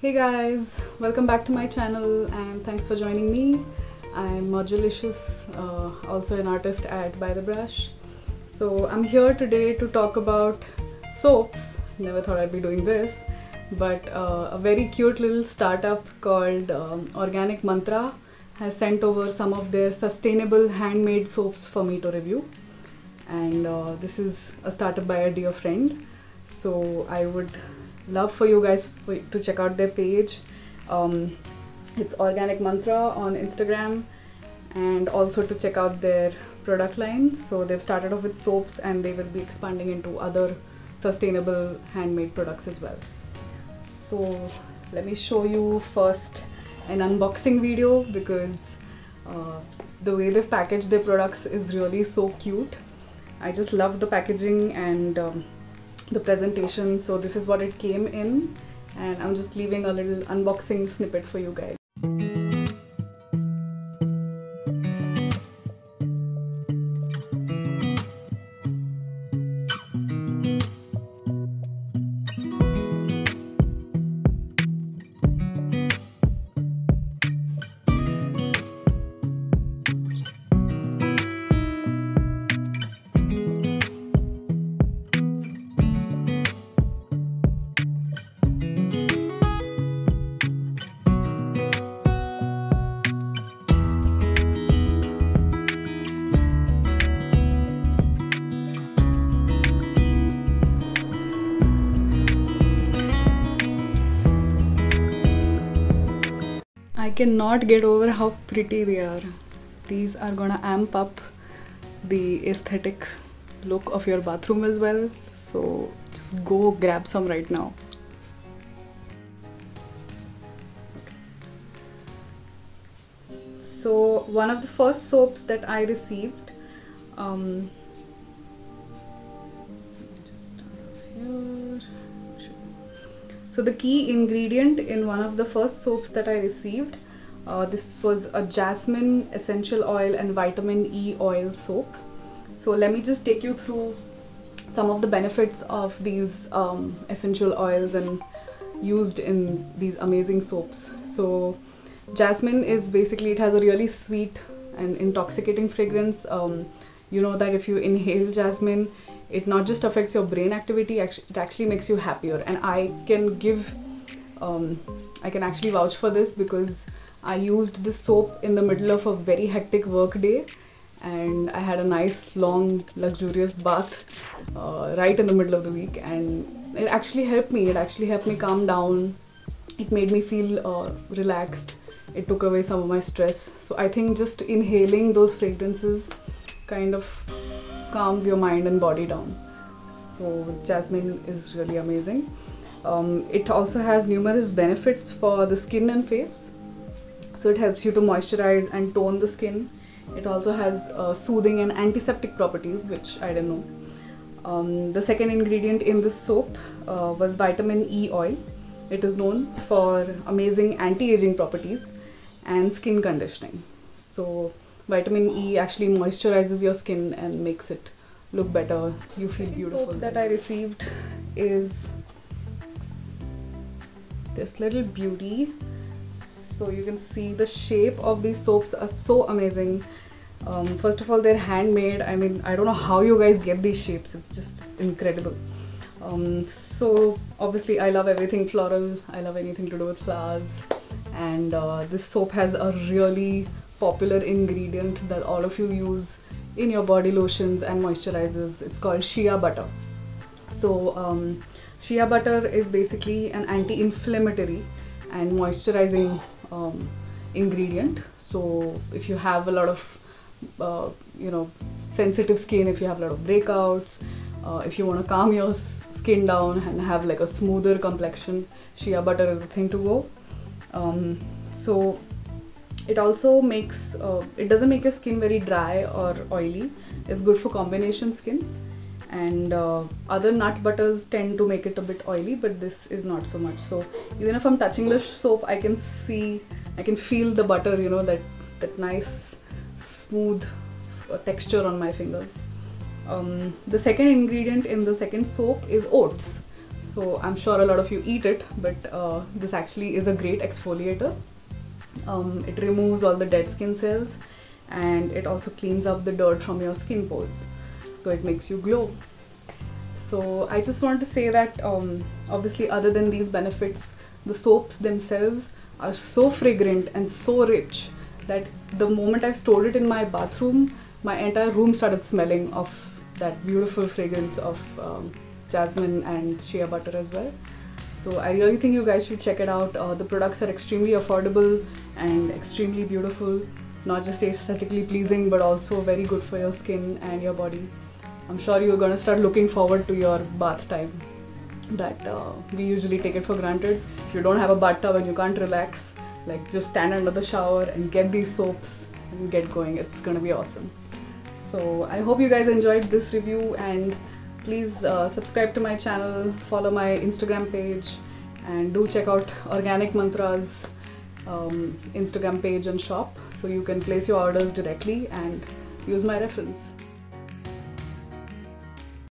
Hey guys, welcome back to my channel and thanks for joining me. I'm Modulicious, also an artist at By The Brush. So I'm here today to talk about soaps. Never thought I'd be doing this, but a very cute little startup called Organic Mantra has sent over some of their sustainable handmade soaps for me to review. And this is a startup by a dear friend. So I would love for you guys to check out their page. It's Organic Mantra on Instagram, and also to check out their product line. So they've started off with soaps and they will be expanding into other sustainable handmade products as well. So let me show you first an unboxing video, because the way they've packaged their products is really so cute. I just love the packaging and the presentation. So this is what it came in, and I'm just leaving a little unboxing snippet for you guys. I cannot get over how pretty they are. These are gonna amp up the aesthetic look of your bathroom as well. So just go grab some right now. So one of the first soaps that I received, so the key ingredient in one of the first soaps that I received, this was a jasmine essential oil and vitamin E oil soap. So let me just take you through some of the benefits of these essential oils and used in these amazing soaps. So jasmine is basically, it has a really sweet and intoxicating fragrance. You know that if you inhale jasmine, it not just affects your brain activity, it actually makes you happier. And I can actually vouch for this, because I used this soap in the middle of a very hectic work day, and I had a nice long luxurious bath right in the middle of the week, and it actually helped me. It actually helped me calm down. It made me feel relaxed. It took away some of my stress. So I think just inhaling those fragrances kind of calms your mind and body down. So jasmine is really amazing. It also has numerous benefits for the skin and face. So it helps you to moisturize and tone the skin. It also has soothing and antiseptic properties, which I didn't know. The second ingredient in this soap was vitamin E oil. It is known for amazing anti-aging properties and skin conditioning. So vitamin E actually moisturizes your skin and makes it look better. You feel beautiful. The soap that I received is this little beauty. So you can see the shape of these soaps are so amazing. First of all, they're handmade. I mean, I don't know how you guys get these shapes. It's incredible. So obviously I love everything floral. I love anything to do with flowers. And this soap has a really popular ingredient that all of you use in your body lotions and moisturizers. It's called shea butter. So shea butter is basically an anti-inflammatory and moisturizing ingredient. So if you have a lot of sensitive skin, if you have a lot of breakouts, if you want to calm your skin down and have like a smoother complexion, shea butter is the thing to go. So it also makes, it doesn't make your skin very dry or oily. It's good for combination skin. And other nut butters tend to make it a bit oily, but this is not so much. So even if I'm touching the soap, I can feel the butter, you know, that nice smooth texture on my fingers. The second ingredient in the second soap is oats. So So I'm sure a lot of you eat it, but this actually is a great exfoliator. It removes all the dead skin cells, and it also cleans up the dirt from your skin pores, so it makes you glow. So I just want to say that obviously, other than these benefits, the soaps themselves are so fragrant and so rich that the moment I stored it in my bathroom, my entire room started smelling of that beautiful fragrance of jasmine and shea butter as well. So I really think you guys should check it out. The products are extremely affordable and extremely beautiful, not just aesthetically pleasing but also very good for your skin and your body. I'm sure you're gonna start looking forward to your bath time that we usually take it for granted. If you don't have a bathtub and you can't relax, like just stand under the shower and get these soaps and get going. It's gonna be awesome. So I hope you guys enjoyed this review, and please subscribe to my channel, follow my Instagram page, and do check out Organic Mantra's Instagram page and shop so you can place your orders directly and use my reference.